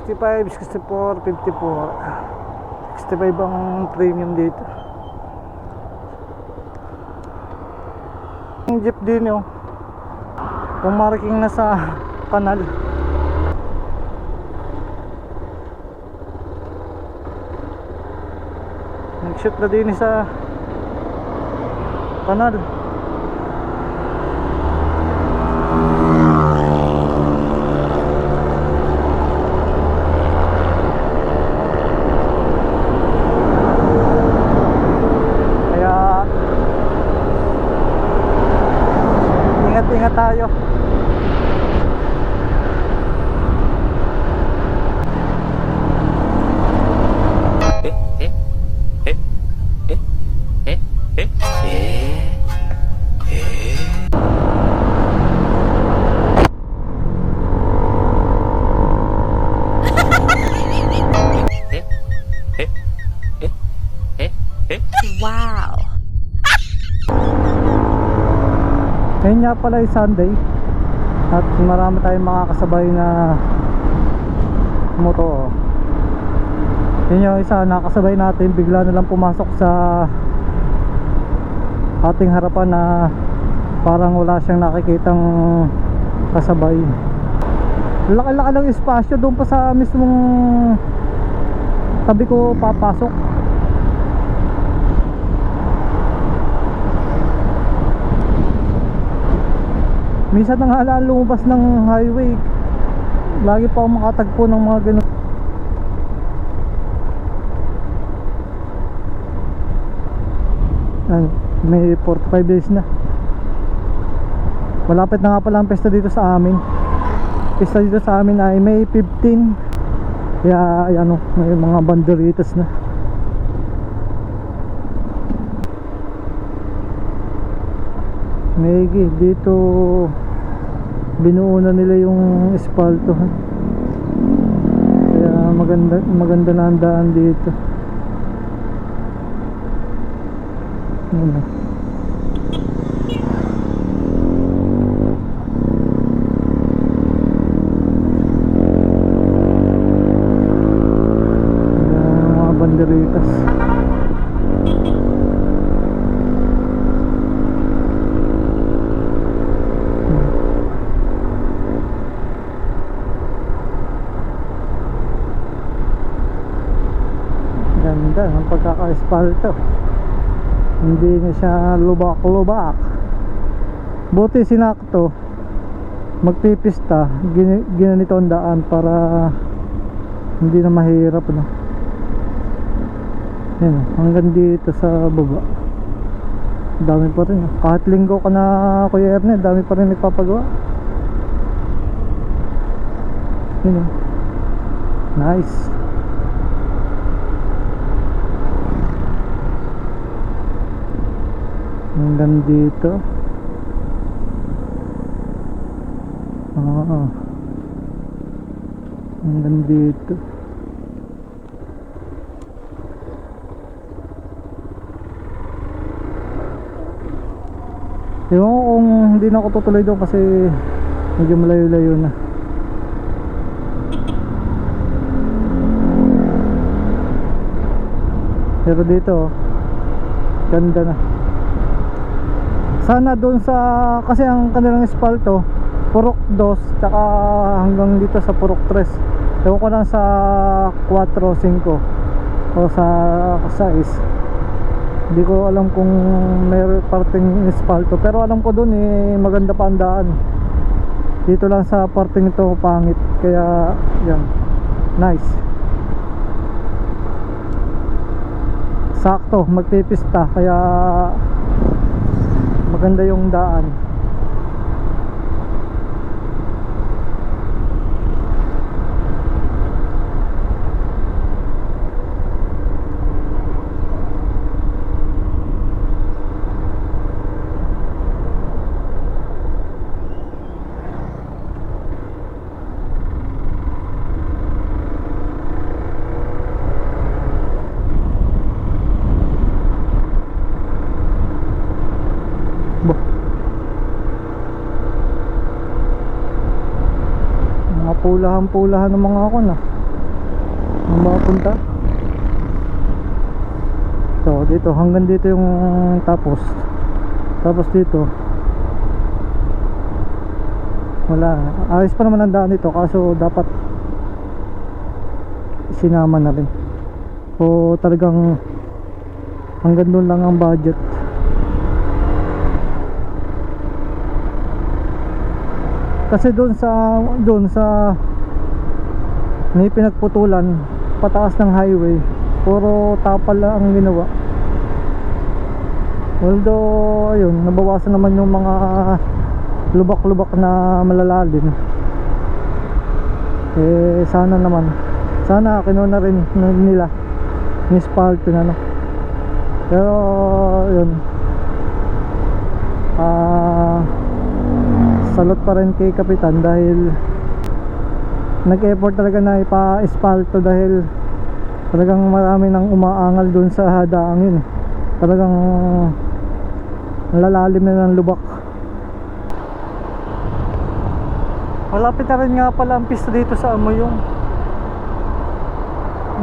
65, 64, 54. 65 ang premium dito. Yung jeep din yun. Pumarking na sa kanal. Nag-shoot na din sa kanal. Ingat tayo. Wow. Ngayon nga pala ay Sunday at marami tayong makakasabay na moto. Yun yung isa nakasabay natin, bigla na lang pumasok sa ating harapan na parang wala siyang nakikitang kasabay. Laki-laki lang espasyo doon pa sa mismong tabi ko papasok. Minsan nang halaan lumabas ng highway, lagi pa akong makatagpo ng mga ganun. May 45 days na. Malapit na nga pala ang pesta dito sa amin. Pesta dito sa amin ay May 15. Kaya ano, may mga banderitas na. Mayigi dito binuo na nila yung espalto. Kaya maganda na ang daan dito. Ano? Mga banderitas. Ganda ng pagkaka-espalto. Hindi na siya lubak-lubak. Buti sinakto. Magpipista, ginanito ang daan para hindi na mahirap, no? Yan, hanggang dito sa baba. Dami pa rin. Kahit linggo ka na, Kuya Ernest, dami pa rin nagpapagawa. Yan, nice. Hanggang dito. Hanggang dito. Ewan ko kung hindi na ako tutuloy doon kasi medyo malayo-layo na. Pero dito, ganda na. Sana doon sa, kasi ang kanilang espalto Purok 2 tsaka hanggang dito sa Purok 3. Ewan ko lang sa 4, 5 o sa 6. Hindi ko alam kung may parting espalto, pero alam ko doon maganda pa ang daan. Dito lang sa parting ito pangit. Kaya yan, nice. Sakto, magpipista kaya maganda yung daan. Pulahan-pulahan ng mga ako na. Ang mapunta. So dito hanggang dito yung tapos dito wala, ayos pa naman ang daan dito, kaso dapat sinama na rin o talagang hanggang doon lang ang budget. Kasi doon sa may pinagputulan pataas ng highway, puro tapal lang ang ginawa. Although ayun, nabawasan naman yung mga lubak-lubak na malalalim. Sana kinuha rin nila ni spalt na, no? Pero yun, salot pa rin kay Kapitan dahil nag-effort talaga na ipa-espalto, dahil talagang marami nang umaangal dun sa hadaangin. Talagang lalalim na ng lubak. Malapit na rin nga pala ang pista dito sa Amoyong.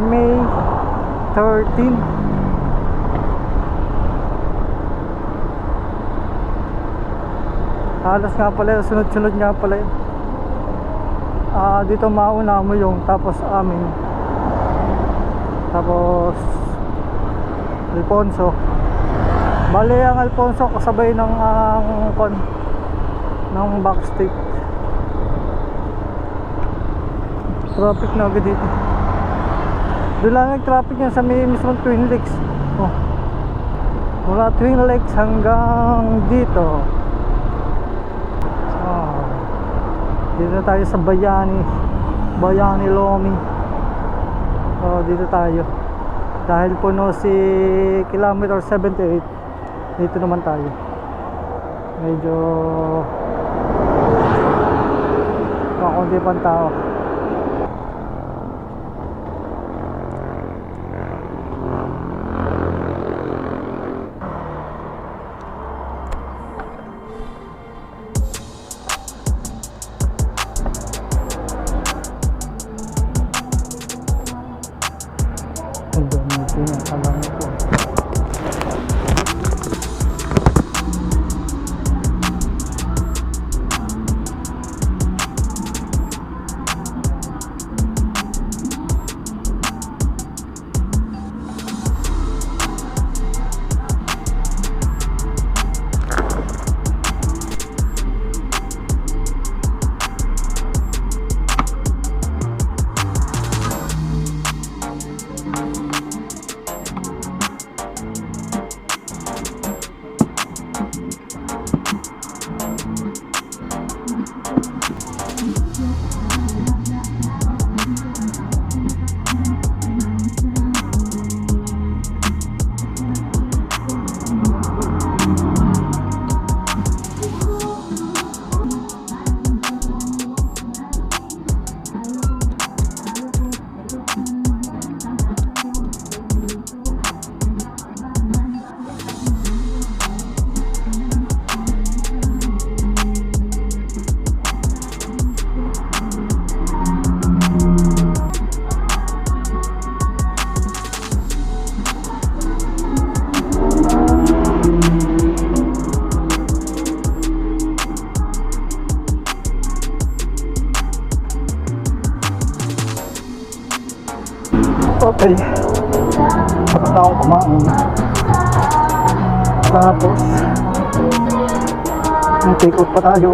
May 13. Halos nga pala, sunod-sunod nga pala yun. Dito mauna Amoyong, tapos amin, tapos Alfonso. Bali ang Alfonso kasabay ng ng backstage. Traffic na agad dito. Doon lang nag-traffic yan sa may mismong Twin Lakes. Mula Twin Lakes hanggang dito. Dito tayo sa Bayani Lomi. Dito tayo. Dahil puno si kilometer 78, dito naman tayo. Medyo kakunti pang tao. Okay, tapos na akong kumain. Tapos may take out pa tayo.